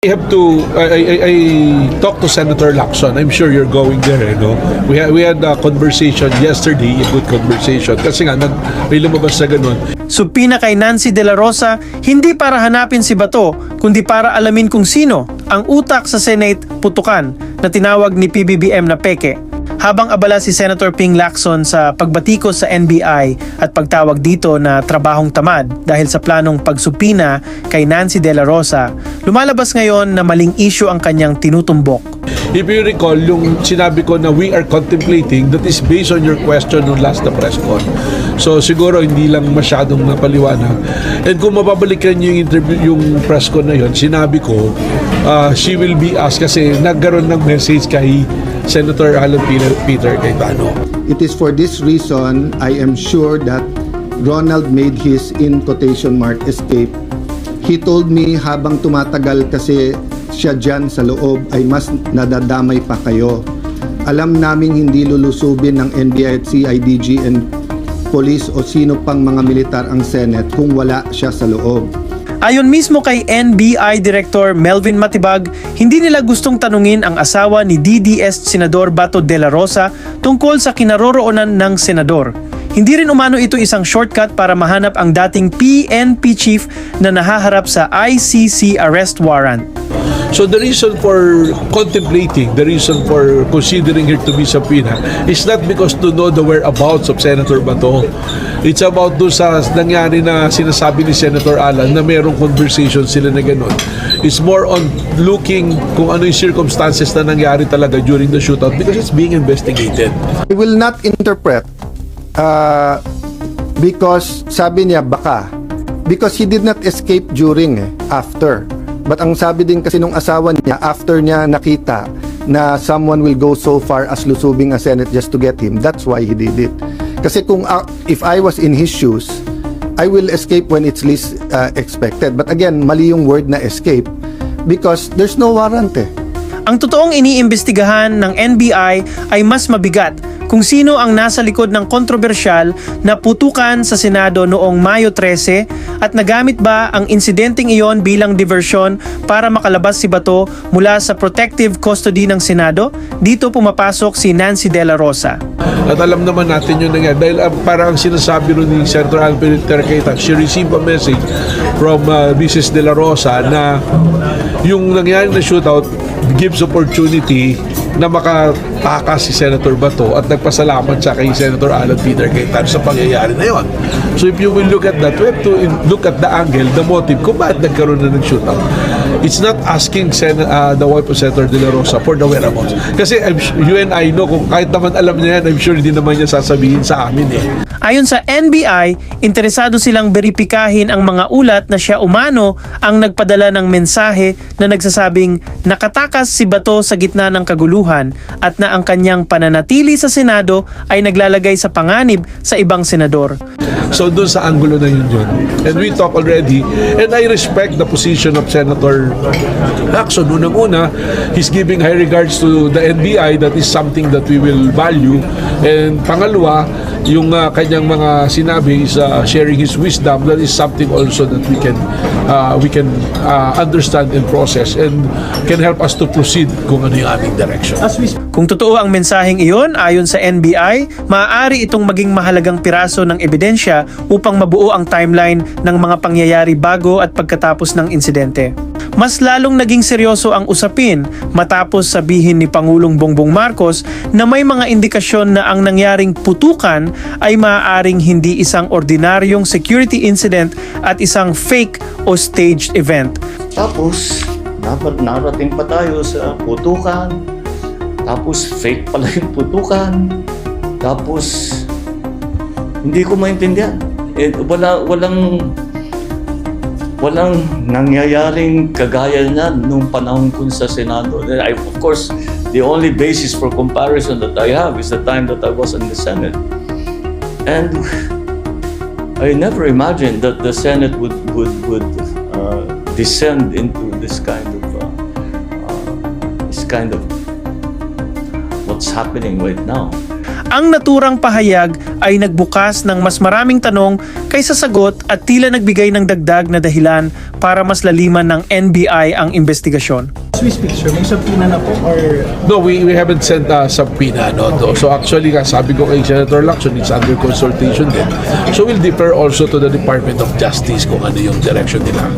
I have to. I talked to Senator Lacson. I'm sure you're going there. No, we had a conversation yesterday, a good conversation. Kasi nga may lumabas na ganun. Subpina kay Nancy De La Rosa, hindi para hanapin si Bato, kundi para alamin kung sino ang utak sa Senate putukan na tinawag ni PBBM na peke. Habang abala si Senator Ping Lacson sa pagbatikos sa NBI at pagtawag dito na trabahong tamad dahil sa planong pagsupina kay Nancy De La Rosa, lumalabas ngayon na maling issue ang kanyang tinutumbok. If you recall, yung sinabi ko na we are contemplating, that is based on your question nung last na press con. So siguro hindi lang masyadong napaliwanag. And kung mababalikan niyo yung interview, yung press con na yun, sinabi ko, she will be asked kasi nagkaroon ng message kay Senator Alan Peter Cayetano. It is for this reason I am sure that Ronald made his in quotation mark escape. He told me habang tumatagal kasi siya dyan sa loob ay mas nadadamay pa kayo. Alam naming hindi lulusubin ng NBI at CIDG and police o sino pang mga militar ang Senate kung wala siya sa loob. Ayon mismo kay NBI Director Melvin Matibag, hindi nila gustong tanungin ang asawa ni DDS Senador Bato de la Rosa tungkol sa kinaroroonan ng senador. Hindi rin umano ito isang shortcut para mahanap ang dating PNP chief na nahaharap sa ICC arrest warrant. So the reason for contemplating, the reason for considering her to be subpoena is not because to know the whereabouts of Senator Bato. It's about doon sa nangyari na sinasabi ni Senator Alan na mayroong conversation sila na gano'n. It's more on looking kung ano yung circumstances na nangyari talaga during the shootout because it's being investigated. I will not interpret because sabi niya baka. Because he did not escape during, after. But ang sabi din kasi nung asawa niya, after niya nakita na someone will go so far as lusubing a Senate just to get him, that's why he did it. Kasi kung if I was in his shoes, I will escape when it's least expected. But again, mali yung word na escape because there's no warrant eh. Ang totoong iniimbestigahan ng NBI ay mas mabigat kung sino ang nasa likod ng kontrobersyal na putukan sa Senado noong Mayo 13 at nagamit ba ang insidenteng iyon bilang diversyon para makalabas si Bato mula sa protective custody ng Senado? Dito pumapasok si Nancy De La Rosa. At alam naman natin yun nangyari dahil parang sinasabi rin ni Senator Alan Peter Cayetano, she received a message from Mrs. De La Rosa na yung nangyari na shootout gives opportunity na makatakas si Senator Bato at nagpasalamat siya kay Senator Alan Peter Cayetano sa pangyayari na yun. So if you will look at that, we have to look at the angle, the motive kung bakit nagkaroon na ng shootout. It's not asking the wife of Senator De La Rosa for the whereabouts. Kasi you and I know, kung kahit naman alam niya yan, I'm sure hindi naman niya sasabihin sa amin eh. Ayon sa NBI, interesado silang beripikahin ang mga ulat na siya umano ang nagpadala ng mensahe na nagsasabing nakatakas si Bato sa gitna ng kaguluhan at na ang kanyang pananatili sa Senado ay naglalagay sa panganib sa ibang senador. So doon sa angulo na yun. And we talk already, and I respect the position of Senator Lacson. Unang-una, he's giving high regards to the NBI. That is something that we will value. And pangalawa, yung kanyang mga sinabi is sharing his wisdom. That is something also that we can understand and process and can help us to proceed kung ano yung aming direction. Kung totoo ang mensaheng iyon, ayon sa NBI, maaari itong maging mahalagang piraso ng ebidensya upang mabuo ang timeline ng mga pangyayari bago at pagkatapos ng insidente. Mas lalong naging seryoso ang usapin matapos sabihin ni Pangulong Bongbong Marcos na may mga indikasyon na ang nangyaring putukan ay maaaring hindi isang ordinaryong security incident at isang fake o staged event. Tapos, dapat narating pa tayo sa putukan. Tapos, fake pala yung putukan. Tapos, hindi ko maintindihan. Walang nangyayaring kagaya na nung panahon ko sa Senado. Of course, the only basis for comparison that I have is the time that I was in the Senate. And I never imagined that the Senate would descend into this kind of what's happening right now. Ang naturang pahayag ay nagbukas ng mas maraming tanong kaysa sagot at tila nagbigay ng dagdag na dahilan para mas laliman ng NBI ang investigasyon. Swiss picture, may subpoena na po or No, we haven't sent a subpoena. No, no. So actually, sabi ko kay Senator Lacson, it's under consultation din. So we'll defer also to the Department of Justice kung ano yung direction nila.